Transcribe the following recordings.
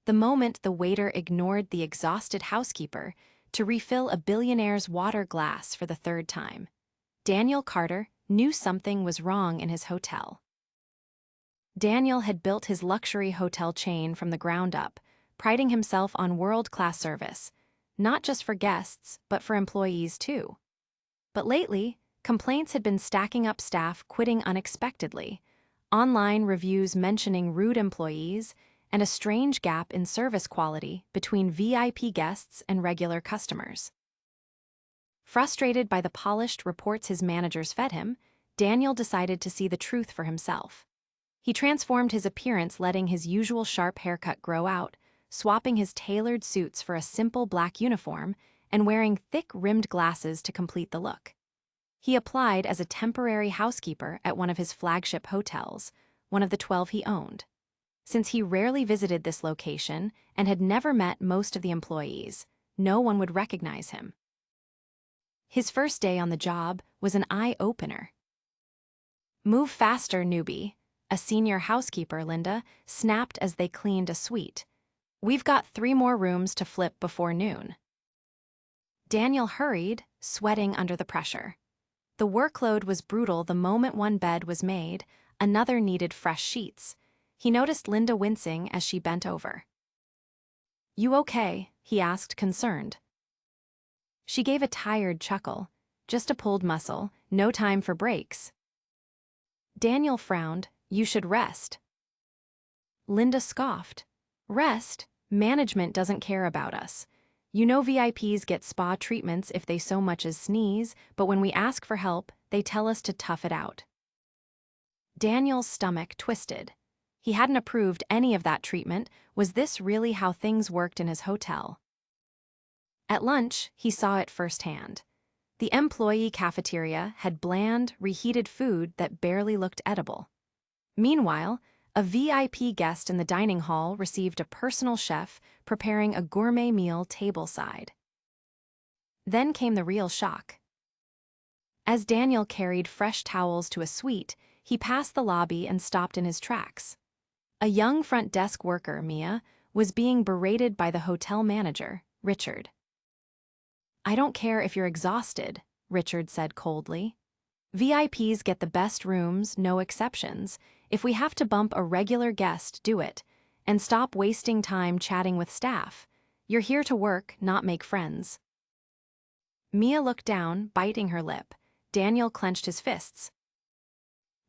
The moment the waiter ignored the exhausted housekeeper to refill a billionaire's water glass for the third time, Daniel Carter knew something was wrong in his hotel. Daniel had built his luxury hotel chain from the ground up, priding himself on world-class service, not just for guests, but for employees too. But lately, complaints had been stacking up, staff quitting unexpectedly, online reviews mentioning rude employees, and a strange gap in service quality between VIP guests and regular customers. Frustrated by the polished reports his managers fed him, Daniel decided to see the truth for himself. He transformed his appearance, letting his usual sharp haircut grow out, swapping his tailored suits for a simple black uniform, and wearing thick-rimmed glasses to complete the look. He applied as a temporary housekeeper at one of his flagship hotels, one of the 12 he owned. Since he rarely visited this location and had never met most of the employees, no one would recognize him. His first day on the job was an eye-opener. "Move faster, newbie," a senior housekeeper, Linda, snapped as they cleaned a suite. "We've got 3 more rooms to flip before noon." Daniel hurried, sweating under the pressure. The workload was brutal. The moment one bed was made, another needed fresh sheets. He noticed Linda wincing as she bent over. "You okay?" he asked, concerned. She gave a tired chuckle. "Just a pulled muscle, no time for breaks." Daniel frowned. "You should rest." Linda scoffed. "Rest? Management doesn't care about us. You know VIPs get spa treatments if they so much as sneeze, but when we ask for help, they tell us to tough it out." Daniel's stomach twisted. He hadn't approved any of that treatment. Was this really how things worked in his hotel? At lunch, he saw it firsthand. The employee cafeteria had bland, reheated food that barely looked edible. Meanwhile, a VIP guest in the dining hall received a personal chef preparing a gourmet meal tableside. Then came the real shock. As Daniel carried fresh towels to a suite, he passed the lobby and stopped in his tracks. A young front desk worker, Mia, was being berated by the hotel manager, Richard. "I don't care if you're exhausted," Richard said coldly. "VIPs get the best rooms, no exceptions. If we have to bump a regular guest, do it. And stop wasting time chatting with staff. You're here to work, not make friends." Mia looked down, biting her lip. Daniel clenched his fists.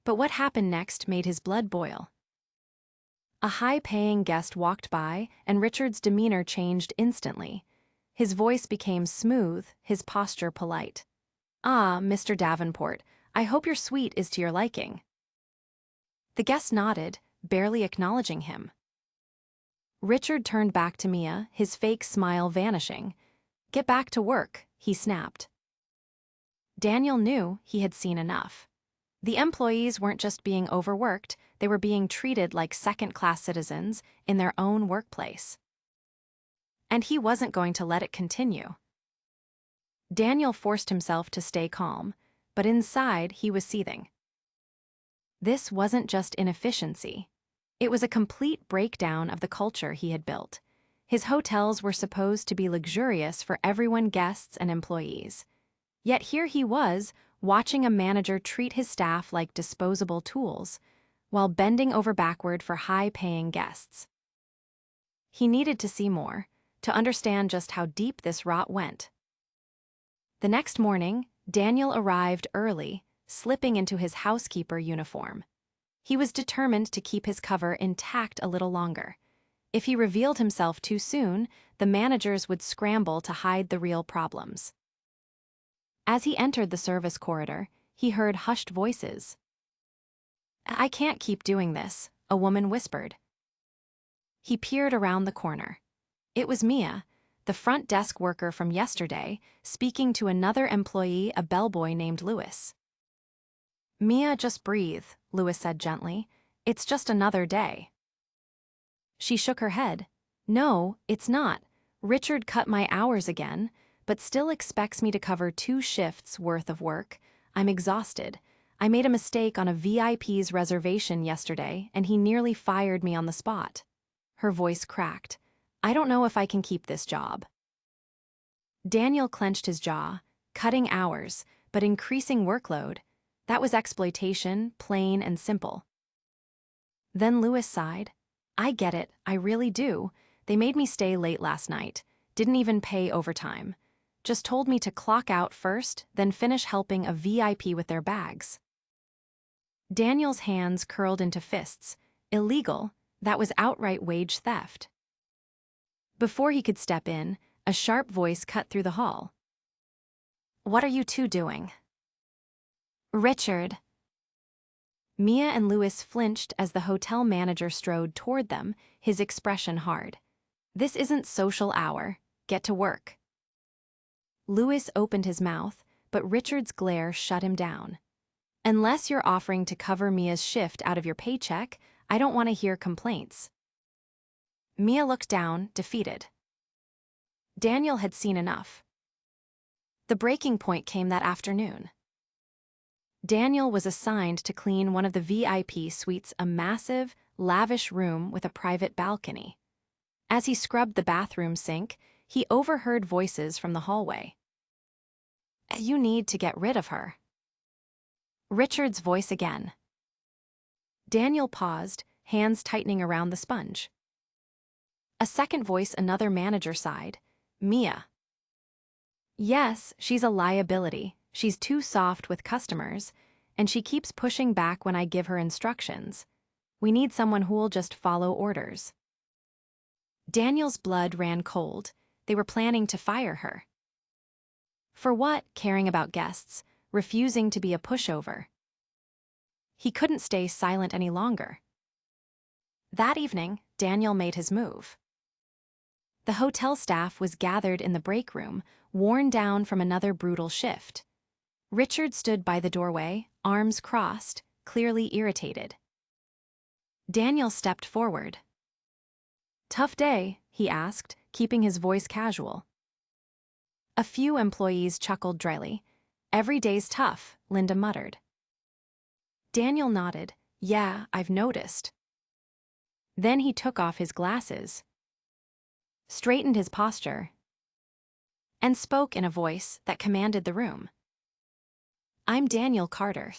But what happened next made his blood boil. A high-paying guest walked by, and Richard's demeanor changed instantly. His voice became smooth, his posture polite. "Ah, Mr. Davenport, I hope your suite is to your liking." The guest nodded, barely acknowledging him. Richard turned back to Mia, his fake smile vanishing. "Get back to work," he snapped. Daniel knew he had seen enough. The employees weren't just being overworked, they were being treated like second-class citizens in their own workplace. And he wasn't going to let it continue. Daniel forced himself to stay calm, but inside he was seething. This wasn't just inefficiency. It was a complete breakdown of the culture he had built. His hotels were supposed to be luxurious for everyone, guests and employees. Yet here he was, watching a manager treat his staff like disposable tools, while bending over backward for high-paying guests. He needed to see more, to understand just how deep this rot went. The next morning, Daniel arrived early, slipping into his housekeeper uniform. He was determined to keep his cover intact a little longer. If he revealed himself too soon, the managers would scramble to hide the real problems. As he entered the service corridor, he heard hushed voices. "I can't keep doing this," a woman whispered. He peered around the corner. It was Mia, the front desk worker from yesterday, speaking to another employee, a bellboy named Louis. "Mia, just breathe," Louis said gently. "It's just another day." She shook her head. "No, it's not. Richard cut my hours again, but still expects me to cover 2 shifts worth of work. I'm exhausted. I made a mistake on a VIP's reservation yesterday, and he nearly fired me on the spot." Her voice cracked. I don't know if I can keep this job. Daniel clenched his jaw, cutting hours, but increasing workload. That was exploitation, plain and simple. Then Lewis sighed. I get it, I really do. They made me stay late last night. Didn't even pay overtime. Just told me to clock out first, then finish helping a VIP with their bags. Daniel's hands curled into fists. Illegal, that was outright wage theft. Before he could step in, a sharp voice cut through the hall. What are you two doing? Richard. Mia and Lewis flinched as the hotel manager strode toward them, his expression hard. This isn't social hour. Get to work. Lewis opened his mouth, but Richard's glare shut him down. Unless you're offering to cover Mia's shift out of your paycheck, I don't want to hear complaints. Mia looked down, defeated. Daniel had seen enough. The breaking point came that afternoon. Daniel was assigned to clean one of the VIP suites, a massive, lavish room with a private balcony. As he scrubbed the bathroom sink, he overheard voices from the hallway. You need to get rid of her. Richard's voice again. Daniel paused, hands tightening around the sponge. A second voice, another manager sighed. Mia. Yes, she's a liability. She's too soft with customers, and she keeps pushing back when I give her instructions. We need someone who'll just follow orders. Daniel's blood ran cold. They were planning to fire her. For what? Caring about guests, refusing to be a pushover. He couldn't stay silent any longer. That evening, Daniel made his move. The hotel staff was gathered in the break room, worn down from another brutal shift. Richard stood by the doorway, arms crossed, clearly irritated. Daniel stepped forward. Tough day, he asked, keeping his voice casual. A few employees chuckled dryly. Every day's tough, Linda muttered. Daniel nodded. Yeah, I've noticed. Then he took off his glasses, straightened his posture, and spoke in a voice that commanded the room. I'm Daniel Carter.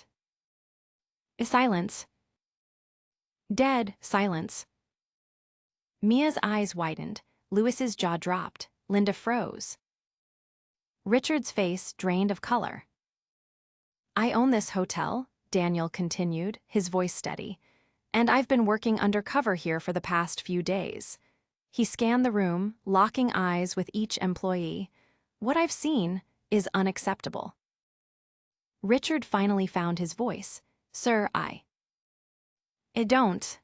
Silence. Dead silence. Mia's eyes widened, Lewis's jaw dropped, Linda froze. Richard's face drained of color. I own this hotel, Daniel continued, his voice steady, and I've been working undercover here for the past few days. He scanned the room, locking eyes with each employee. What I've seen is unacceptable. Richard finally found his voice. Sir, I don't.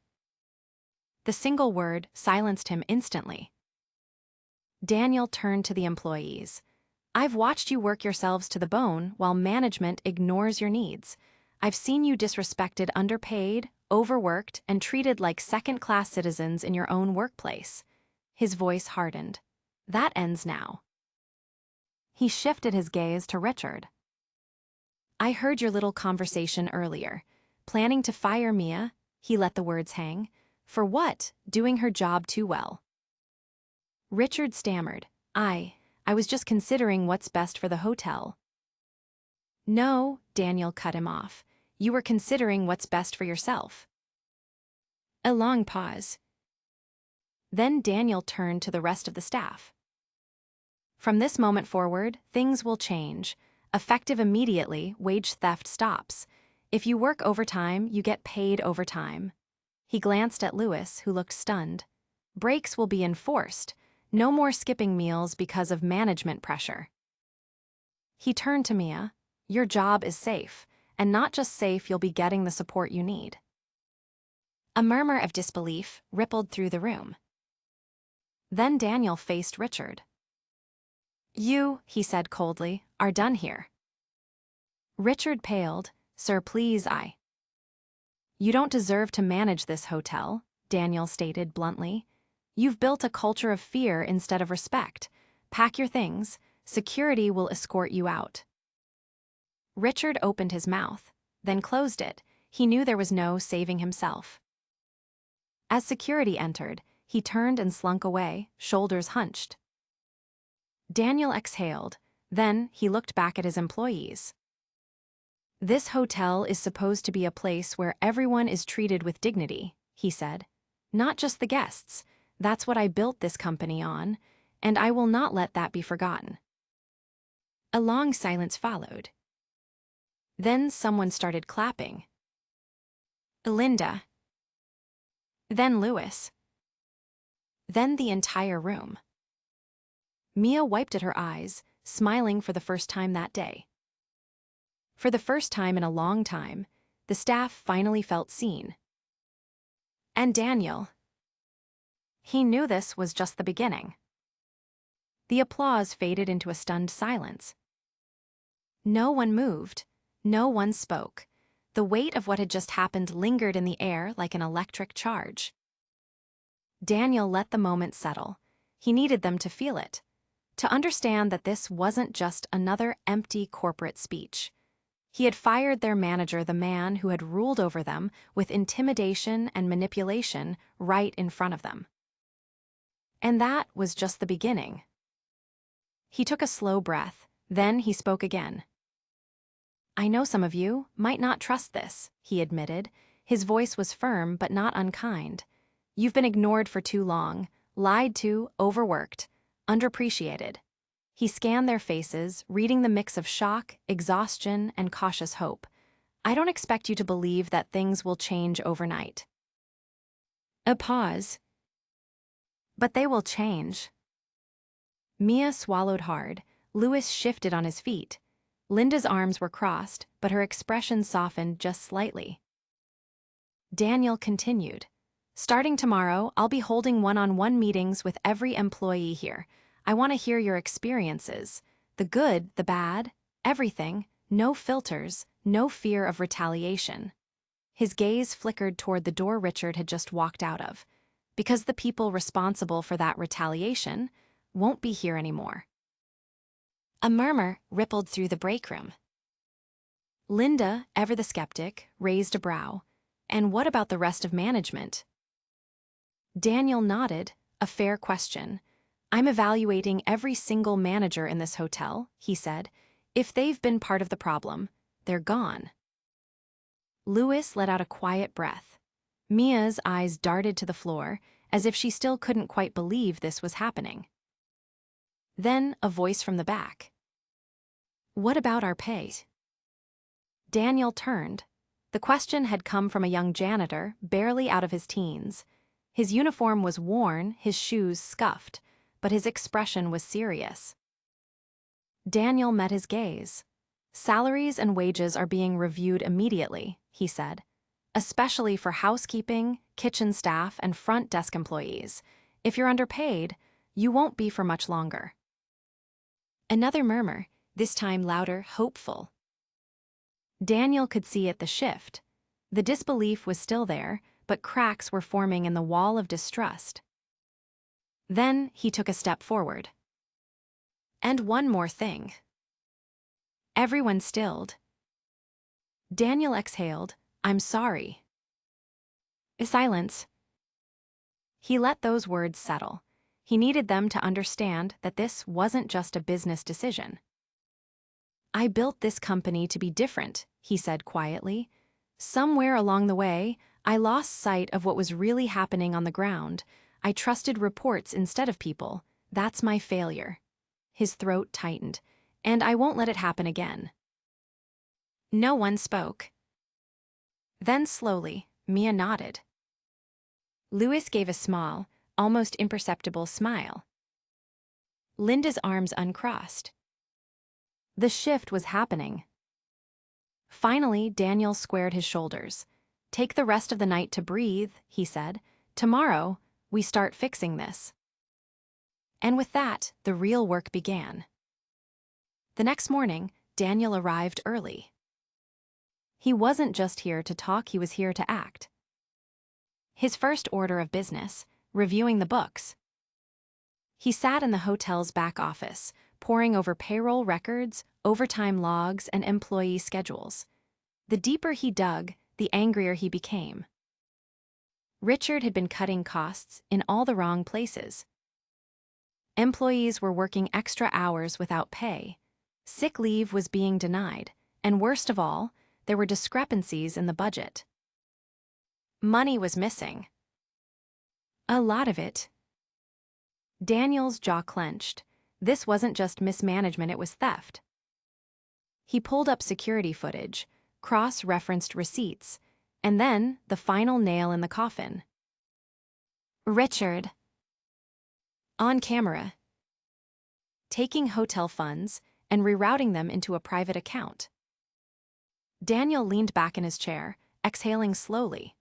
The single word silenced him instantly. Daniel turned to the employees. I've watched you work yourselves to the bone while management ignores your needs. I've seen you disrespected, underpaid, overworked, and treated like second-class citizens in your own workplace. His voice hardened. That ends now. He shifted his gaze to Richard. I heard your little conversation earlier. Planning to fire Mia, he let the words hang. For what? Doing her job too well. Richard stammered. I was just considering what's best for the hotel. No, Daniel cut him off. You were considering what's best for yourself. A long pause. Then Daniel turned to the rest of the staff. From this moment forward, things will change. Effective immediately, wage theft stops. If you work overtime, you get paid overtime. He glanced at Lewis, who looked stunned. Breaks will be enforced. No more skipping meals because of management pressure. He turned to Mia. Your job is safe, and not just safe, you'll be getting the support you need. A murmur of disbelief rippled through the room. Then Daniel faced Richard. You, he said coldly, are done here. Richard paled. Sir, please, You don't deserve to manage this hotel, Daniel stated bluntly. You've built a culture of fear instead of respect. Pack your things. Security will escort you out. Richard opened his mouth, then closed it. He knew there was no saving himself. As security entered, He turned and slunk away, shoulders hunched. Daniel exhaled. Then he looked back at his employees. "This hotel is supposed to be a place where everyone is treated with dignity," he said. "Not just the guests. That's what I built this company on, and I will not let that be forgotten." A long silence followed. Then someone started clapping. Linda. Then Louis. Then the entire room. Mia wiped at her eyes, smiling for the first time that day. For the first time in a long time, the staff finally felt seen. And Daniel. He knew this was just the beginning. The applause faded into a stunned silence. No one moved. No one spoke. The weight of what had just happened lingered in the air like an electric charge. Daniel let the moment settle. He needed them to feel it, to understand that this wasn't just another empty corporate speech. He had fired their manager, the man who had ruled over them with intimidation and manipulation right in front of them. And that was just the beginning. He took a slow breath, then he spoke again. "I know some of you might not trust this," he admitted. His voice was firm but not unkind. "You've been ignored for too long, lied to, overworked, underappreciated." He scanned their faces, reading the mix of shock, exhaustion, and cautious hope. "I don't expect you to believe that things will change overnight." A pause. "But they will change." Mia swallowed hard. Louis shifted on his feet. Linda's arms were crossed, but her expression softened just slightly. Daniel continued. "Starting tomorrow, I'll be holding one-on-one meetings with every employee here. I want to hear your experiences. The good, the bad, everything. No filters, no fear of retaliation." His gaze flickered toward the door Richard had just walked out of. "Because the people responsible for that retaliation won't be here anymore." A murmur rippled through the break room. Linda, ever the skeptic, raised a brow. "And what about the rest of management?" Daniel nodded. "A fair question. I'm evaluating every single manager in this hotel," he said. "If they've been part of the problem, they're gone." Louis let out a quiet breath. Mia's eyes darted to the floor, as if she still couldn't quite believe this was happening. Then a voice from the back. "What about our pay?" Daniel turned. The question had come from a young janitor, barely out of his teens. His uniform was worn, his shoes scuffed, but his expression was serious. Daniel met his gaze. "Salaries and wages are being reviewed immediately," he said, "especially for housekeeping, kitchen staff, and front desk employees. If you're underpaid, you won't be for much longer." Another murmur, this time louder, hopeful. Daniel could see at the shift. The disbelief was still there, but cracks were forming in the wall of distrust. Then he took a step forward. "And one more thing." Everyone stilled. Daniel exhaled. "I'm sorry." Silence. He let those words settle. He needed them to understand that this wasn't just a business decision. "I built this company to be different," he said quietly. "Somewhere along the way, I lost sight of what was really happening on the ground. I trusted reports instead of people. That's my failure." His throat tightened. "And I won't let it happen again." No one spoke. Then slowly, Mia nodded. Louis gave a small, almost imperceptible smile. Linda's arms uncrossed. The shift was happening. Finally, Daniel squared his shoulders. "Take the rest of the night to breathe," he said. "Tomorrow, we start fixing this." And with that, the real work began. The next morning, Daniel arrived early. He wasn't just here to talk, he was here to act. His first order of business, reviewing the books. He sat in the hotel's back office, poring over payroll records, overtime logs, and employee schedules. The deeper he dug, the angrier he became. Richard had been cutting costs in all the wrong places. Employees were working extra hours without pay. Sick leave was being denied, and worst of all, there were discrepancies in the budget. Money was missing. A lot of it. Daniel's jaw clenched. This wasn't just mismanagement, it was theft. He pulled up security footage, cross-referenced receipts, and then the final nail in the coffin. Richard. On camera. Taking hotel funds and rerouting them into a private account. Daniel leaned back in his chair, exhaling slowly.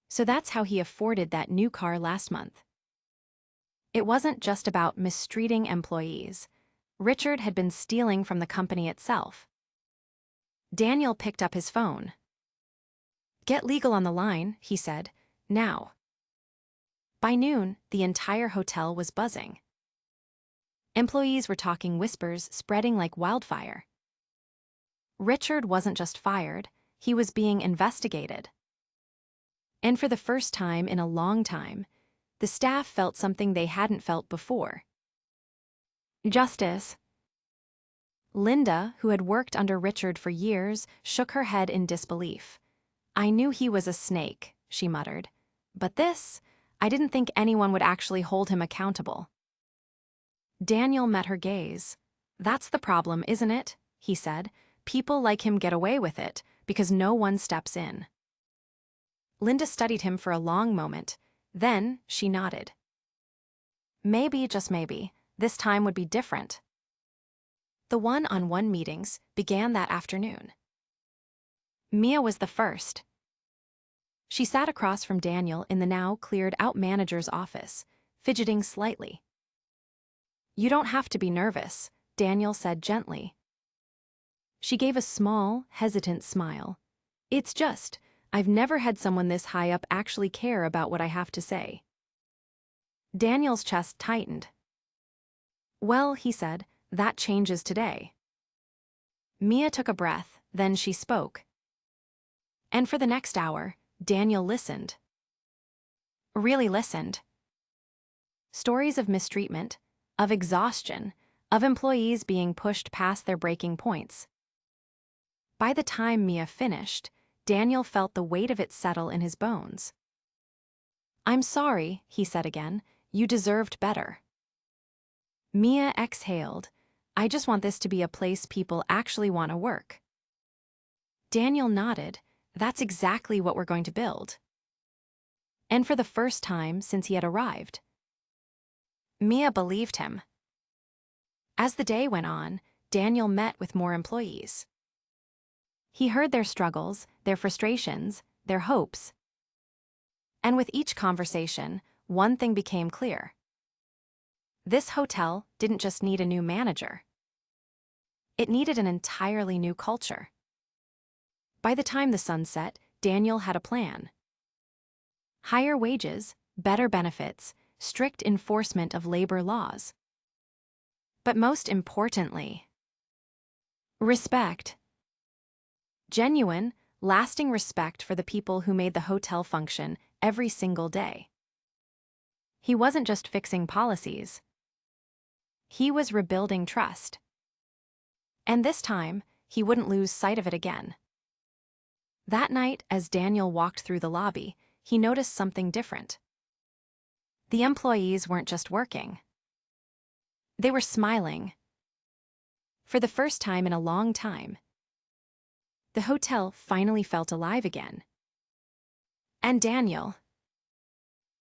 So that's how he afforded that new car last month. It wasn't just about mistreating employees. Richard had been stealing from the company itself. Daniel picked up his phone. "Get legal on the line," he said, "now." By noon, the entire hotel was buzzing. Employees were talking, whispers spreading like wildfire. Richard wasn't just fired, he was being investigated. And for the first time in a long time, the staff felt something they hadn't felt before. Justice. Linda, who had worked under Richard for years, shook her head in disbelief. "I knew he was a snake," she muttered. "But this, I didn't think anyone would actually hold him accountable." Daniel met her gaze. "That's the problem, isn't it?" he said. "People like him get away with it because no one steps in." Linda studied him for a long moment. Then she nodded. Maybe, just maybe, this time would be different. The one-on-one meetings began that afternoon. Mia was the first. She sat across from Daniel in the now cleared-out manager's office, fidgeting slightly. "You don't have to be nervous," Daniel said gently. She gave a small, hesitant smile. "It's just, I've never had someone this high up actually care about what I have to say." Daniel's chest tightened. "Well," he said, "that changes today." Mia took a breath, then she spoke. And for the next hour, Daniel listened. Really listened. Stories of mistreatment, of exhaustion, of employees being pushed past their breaking points. By the time Mia finished, Daniel felt the weight of it settle in his bones. "I'm sorry," he said again. "You deserved better." Mia exhaled. "I just want this to be a place people actually want to work." Daniel nodded. "That's exactly what we're going to build." And for the first time since he had arrived, Mia believed him. As the day went on, Daniel met with more employees. He heard their struggles, their frustrations, their hopes. And with each conversation, one thing became clear. This hotel didn't just need a new manager. It needed an entirely new culture. By the time the sun set, Daniel had a plan. Higher wages, better benefits, strict enforcement of labor laws. But most importantly, respect. Genuine, lasting respect for the people who made the hotel function every single day. He wasn't just fixing policies. He was rebuilding trust. And this time, he wouldn't lose sight of it again. That night, as Daniel walked through the lobby, he noticed something different. The employees weren't just working. They were smiling. For the first time in a long time, the hotel finally felt alive again. And Daniel,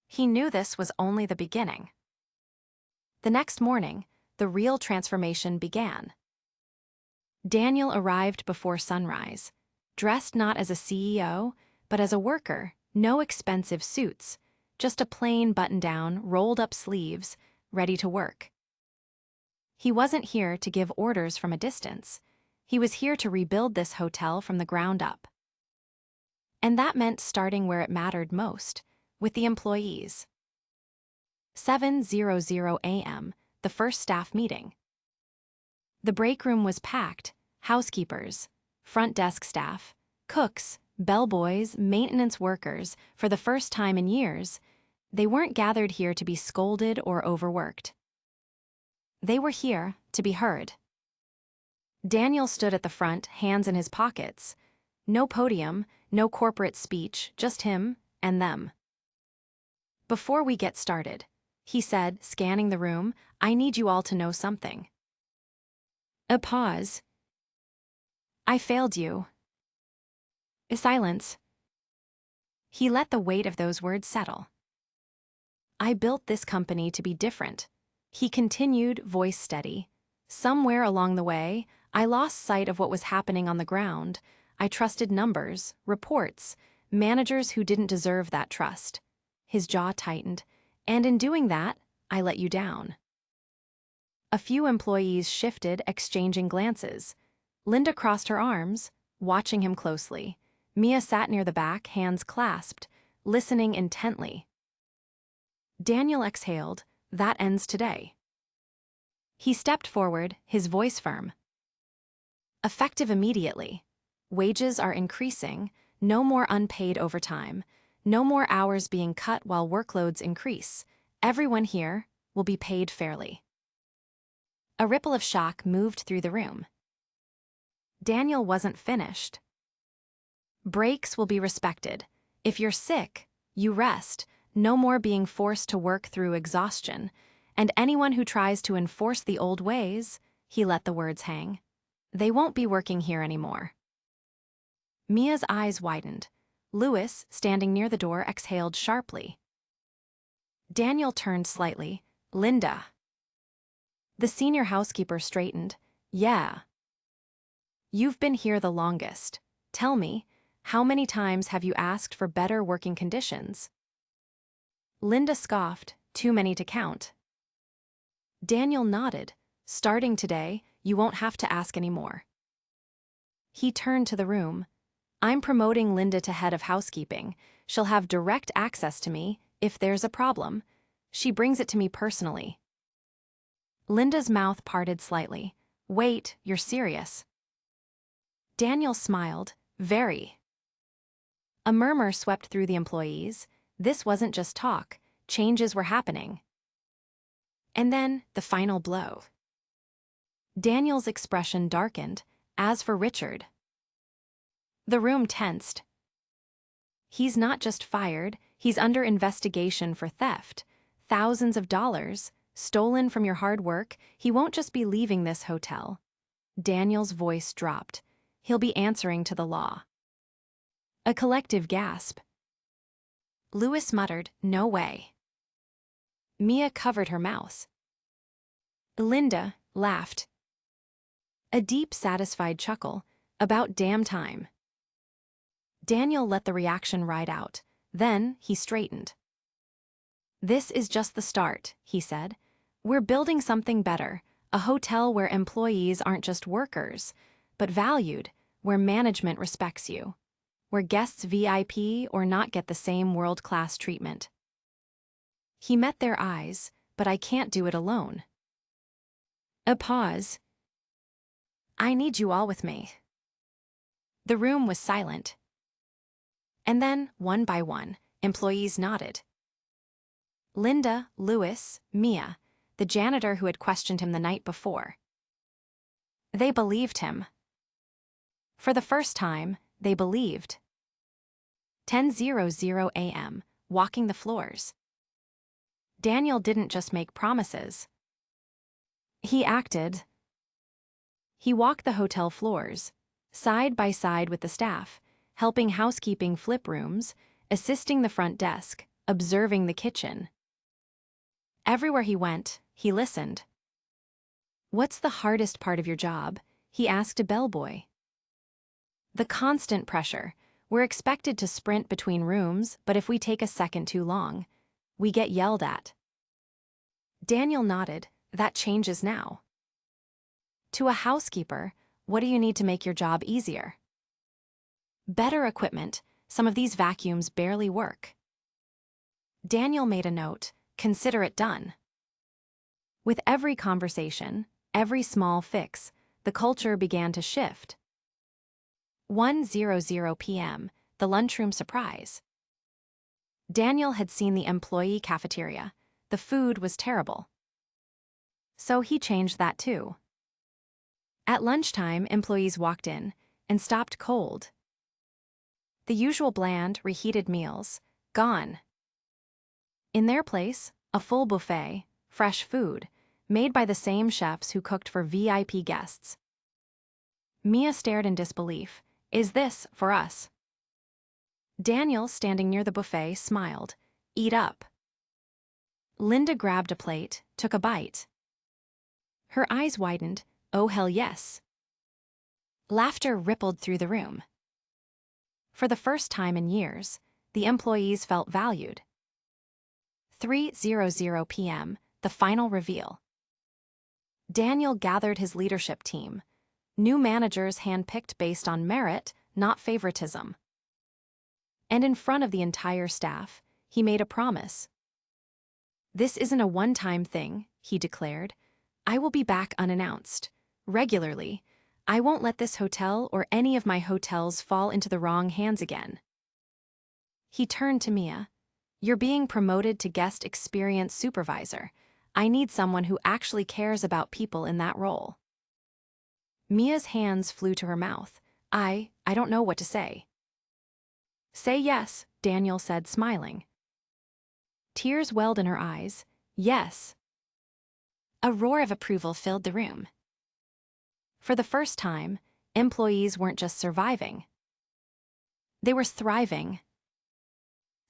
he knew this was only the beginning. The next morning, the real transformation began. Daniel arrived before sunrise, dressed not as a CEO, but as a worker. No expensive suits, just a plain button-down, rolled-up sleeves, ready to work. He wasn't here to give orders from a distance. He was here to rebuild this hotel from the ground up. And that meant starting where it mattered most, with the employees. 7:00 a.m., the first staff meeting. The break room was packed, housekeepers, front desk staff, cooks, bellboys, maintenance workers, for the first time in years, they weren't gathered here to be scolded or overworked. They were here to be heard. Daniel stood at the front, hands in his pockets. No podium, no corporate speech, just him and them. "Before we get started," he said, scanning the room, "I need you all to know something." A pause. "I failed you." A silence. He let the weight of those words settle. "I built this company to be different," he continued, voice steady. "Somewhere along the way, I lost sight of what was happening on the ground. I trusted numbers, reports, managers who didn't deserve that trust." His jaw tightened. "And in doing that, I let you down." A few employees shifted, exchanging glances. Linda crossed her arms, watching him closely. Mia sat near the back, hands clasped, listening intently. Daniel exhaled. "That ends today." He stepped forward, his voice firm. "Effective immediately. Wages are increasing, no more unpaid overtime, no more hours being cut while workloads increase. Everyone here will be paid fairly." A ripple of shock moved through the room. Daniel wasn't finished. "Breaks will be respected. If you're sick, you rest, no more being forced to work through exhaustion. And anyone who tries to enforce the old ways," he let the words hang, "they won't be working here anymore." Mia's eyes widened. Louis, standing near the door, exhaled sharply. Daniel turned slightly. "Linda." The senior housekeeper straightened. "Yeah. You've been here the longest. Tell me, how many times have you asked for better working conditions?" Linda scoffed. "Too many to count." Daniel nodded. "Starting today, you won't have to ask anymore." He turned to the room. "I'm promoting Linda to head of housekeeping. She'll have direct access to me if there's a problem. She brings it to me personally." Linda's mouth parted slightly. "Wait, you're serious?" Daniel smiled. "Very." A murmur swept through the employees. This wasn't just talk. Changes were happening. And then, the final blow. Daniel's expression darkened. As for Richard. The room tensed. "He's not just fired, he's under investigation for theft. Thousands of dollars, stolen from your hard work. He won't just be leaving this hotel." Daniel's voice dropped. "He'll be answering to the law." A collective gasp. Louis muttered, "No way." Mia covered her mouth. Linda laughed. A deep, satisfied chuckle. "About damn time." Daniel let the reaction ride out. Then he straightened. "This is just the start," he said. "We're building something better, a hotel where employees aren't just workers, but valued, where management respects you, where guests VIP or not get the same world-class treatment." He met their eyes. "But I can't do it alone." A pause. "I need you all with me." The room was silent. And then, one by one, employees nodded. Linda, Louis, Mia, the janitor who had questioned him the night before. They believed him. For the first time, they believed. 10:00 a.m., walking the floors. Daniel didn't just make promises. He acted. He walked the hotel floors, side by side with the staff, helping housekeeping flip rooms, assisting the front desk, observing the kitchen. Everywhere he went, he listened. "What's the hardest part of your job?" he asked a bellboy. "The constant pressure. We're expected to sprint between rooms, but if we take a second too long, we get yelled at." Daniel nodded. "That changes now." To a housekeeper, what do you need to make your job easier? Better equipment. Some of these vacuums barely work. Daniel made a note. Consider it done. With every conversation, every small fix, the culture began to shift. 1:00 p.m., the lunchroom surprise. Daniel had seen the employee cafeteria. The food was terrible. So he changed that too. At lunchtime, employees walked in and stopped cold. The usual bland, reheated meals, gone. In their place, a full buffet, fresh food, made by the same chefs who cooked for VIP guests. Mia stared in disbelief. Is this for us? Daniel, standing near the buffet, smiled. Eat up. Linda grabbed a plate, took a bite. Her eyes widened. Oh, hell yes. Laughter rippled through the room. For the first time in years, the employees felt valued. 3:00 p.m., the final reveal. Daniel gathered his leadership team. New managers handpicked based on merit, not favoritism. And in front of the entire staff, he made a promise. This isn't a one-time thing, he declared. I will be back unannounced. Regularly. I won't let this hotel or any of my hotels fall into the wrong hands again. He turned to Mia. You're being promoted to guest experience supervisor. I need someone who actually cares about people in that role. Mia's hands flew to her mouth. I don't know what to say. Say yes, Daniel said, smiling. Tears welled in her eyes. Yes. A roar of approval filled the room. For the first time, employees weren't just surviving. They were thriving.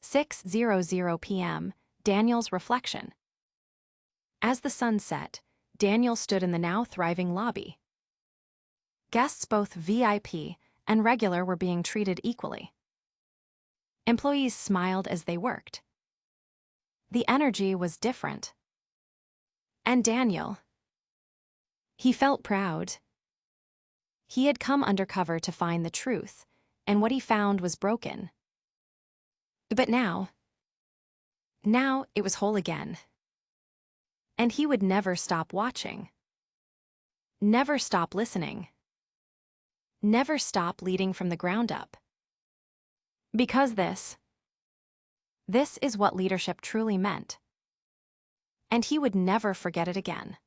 6:00 p.m., Daniel's reflection. As the sun set, Daniel stood in the now thriving lobby. Guests both VIP and regular were being treated equally. Employees smiled as they worked. The energy was different. And Daniel. He felt proud. He had come undercover to find the truth, and what he found was broken. But now it was whole again. And he would never stop watching. Never stop listening. Never stop leading from the ground up. Because this is what leadership truly meant. And he would never forget it again.